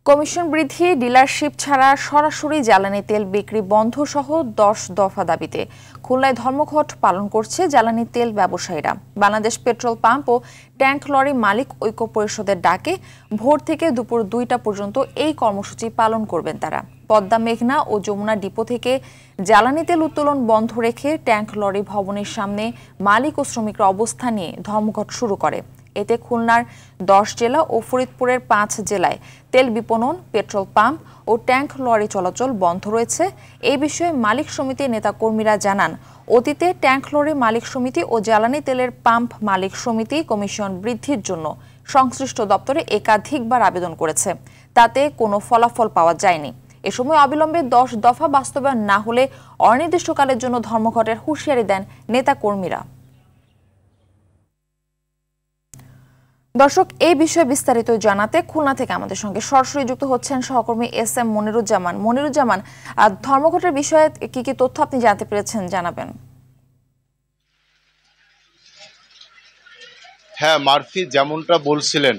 Commission বৃদ্ধি, dealership ছাড়া সরাসরি জ্বালানি তেল বিক্রি বন্ধ সহ 10 দফা দাবিতে খুলনায় ধর্মঘট পালন করছে জ্বালানি তেল ব্যবসায়ীরা। বাংলাদেশ পেট্রোল পাম্প ও ট্যাঙ্ক লরি মালিক ঐক্য পরিষদের ডাকে ভোর থেকে দুপুর 2টা পর্যন্ত এই কর্মসূচি পালন করবেন তারা। পদ্মা, মেঘনা ও যমুনা ডিপো থেকে জ্বালানি তেল উত্তোলন বন্ধ রেখে ট্যাঙ্ক লরি ভবনের সামনে মালিক ও শ্রমিকরা অবস্থান নিয়ে ধর্মঘট শুরু করে। এতে খুলনার 10 জেলা ও ফরিদপুরের 5 জেলায় তেল বিপণন, পেট্রোল পাম্প ও ট্যাঙ্ক লরি চলাচল বন্ধ রয়েছে। এই বিষয়ে মালিক সমিতির নেতাকর্মীরা জানান, অতীতে ট্যাঙ্ক লরি মালিক সমিতি ও জ্বালানি তেলের পাম্প মালিক সমিতি কমিশন বৃদ্ধির জন্য সংশ্লিষ্ট দপ্তরে একাধিকবার আবেদন করেছে, তাতে কোনো ফলাফল পাওয়া যায়নি। এ সময় অবিলম্বে 10 দফা বাস্তবায়ন না হলে অনির্দিষ্টকালের জন্য ধর্মঘটের হুঁশিয়ারি দেন নেতাকর্মীরা। দর্শক, এই বিষয়ে বিস্তারিত জানাতে খুলনা থেকে আমাদের সঙ্গে সরাসরি যুক্ত হচ্ছেন সহকর্মী SM মনিরুজ্জামান। মনিরুজ্জামান, ধর্মঘটের বিষয়ে কি কি তথ্য আপনি জানতে পেরেছেন জানাবেন। হ্যাঁ মারফি, যেমনটা বলছিলেন,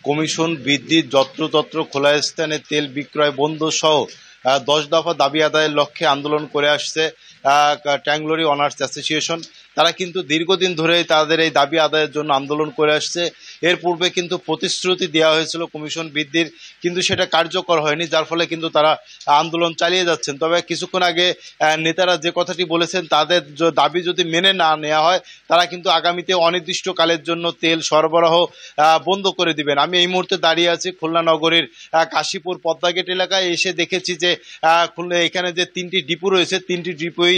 কমিশন বৃদ্ধির যত্রতত্র খোলা স্থানে তেল বিক্রয় বন্ধ সহ 10 দফা দাবি আদায়ের লক্ষ্যে আন্দোলন করে আসছে ট্যাঙ্ক লরি অনার্স অ্যাসোসিয়েশন। তারা কিন্তু দীর্ঘদিন ধরেই তাদের এই দাবি আদায়ের জন্য আন্দোলন করে আসছে। এর পূর্বে কিন্তু প্রতিশ্রুতি দেওয়া হয়েছিল কমিশন বৃদ্ধির, কিন্তু সেটা কার্যকর হয়নি, যার ফলে কিন্তু তারা আন্দোলন চালিয়ে যাচ্ছেন। তবে কিছুক্ষণ আগে নেতারা যে কথাটি বলেছেন, তাদের দাবি যদি মেনে না নেওয়া হয়, তারা কিন্তু আগামীতে অনির্দিষ্টকালের জন্য তেল সরবরাহ বন্ধ করে দিবেন। আমি এই মুহূর্তে দাঁড়িয়ে আছি খুলনা নগরীর কাশীপুর পদ্মাগেট এলাকায়। এসে দেখেছি যে এখানে যে 3টি ডিপো রয়েছে, 3টি ডিপোই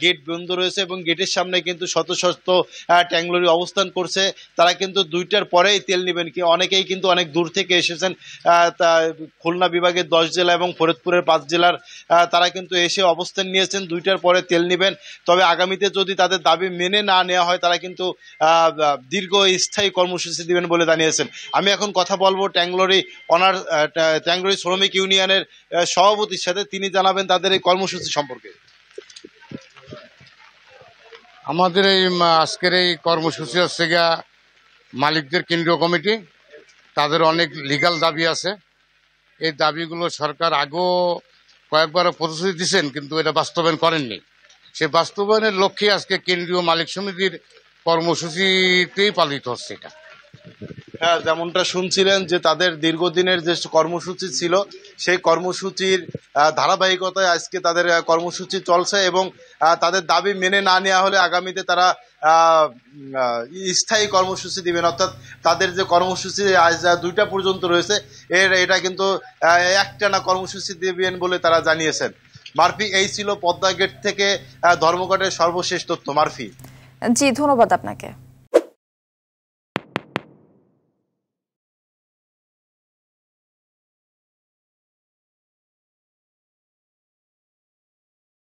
গেট বন্ধ রয়েছে এবং গেটের সামনে কিন্তু শত শত ট্যাঙ্ক লরি অবস্থান করছে। তারা কিন্তু 2টার পরেই তেল নেবেন। অনেকেই কিন্তু অনেক দূর থেকে এসেছেন, খুলনা বিভাগের 10 জেলা এবং ফরিদপুরের 5 জেলার তারা কিন্তু এসে অবস্থান নিয়েছেন, 2টার পরে তেল নেবেন। তবে আগামীতে যদি তাদের দাবি মেনে না নেওয়া হয়, তারা কিন্তু দীর্ঘস্থায়ী কর্মসূচি দিবেন বলে জানিয়েছেন। আমি এখন কথা বলবো ট্যাঙ্ক লরি শ্রমিক ইউনিয়নের সভাপতির সাথে, তিনি জানাবেন তাদের এই কর্মসূচি সম্পর্কে। আমাদের এই আজকের এই কর্মসূচি হচ্ছে গিয়া মালিকদের কেন্দ্রীয় কমিটি, তাদের অনেক লিগ্যাল দাবি আছে। এই দাবিগুলো সরকার আগেও কয়েকবার প্রতিশ্রুতি দিচ্ছেন, কিন্তু এটা বাস্তবায়ন করেননি। সে বাস্তবায়নের লক্ষ্যে আজকে কেন্দ্রীয় মালিক সমিতির কর্মসূচিতেই পালিত হচ্ছে এটা। হ্যাঁ, যেমনটা শুনছিলেন যে তাদের দীর্ঘদিনের যে কর্মসূচি ছিল, সেই কর্মসূচির ধারাবাহিকতায় আজকে তাদের কর্মসূচি চলছে এবং তাদের দাবি মেনে না নেওয়া হলে আগামীতে তারা স্থায়ী কর্মসূচি দিবেন। অর্থাৎ তাদের যে কর্মসূচি আজ 2টা পর্যন্ত রয়েছে, এটা কিন্তু একটানা কর্মসূচি দিবেন বলে তারা জানিয়েছেন। মারফি, এই ছিল পদ্মা গেট থেকে ধর্মঘটের সর্বশেষ তথ্য। মারফি। জি, ধন্যবাদ আপনাকে।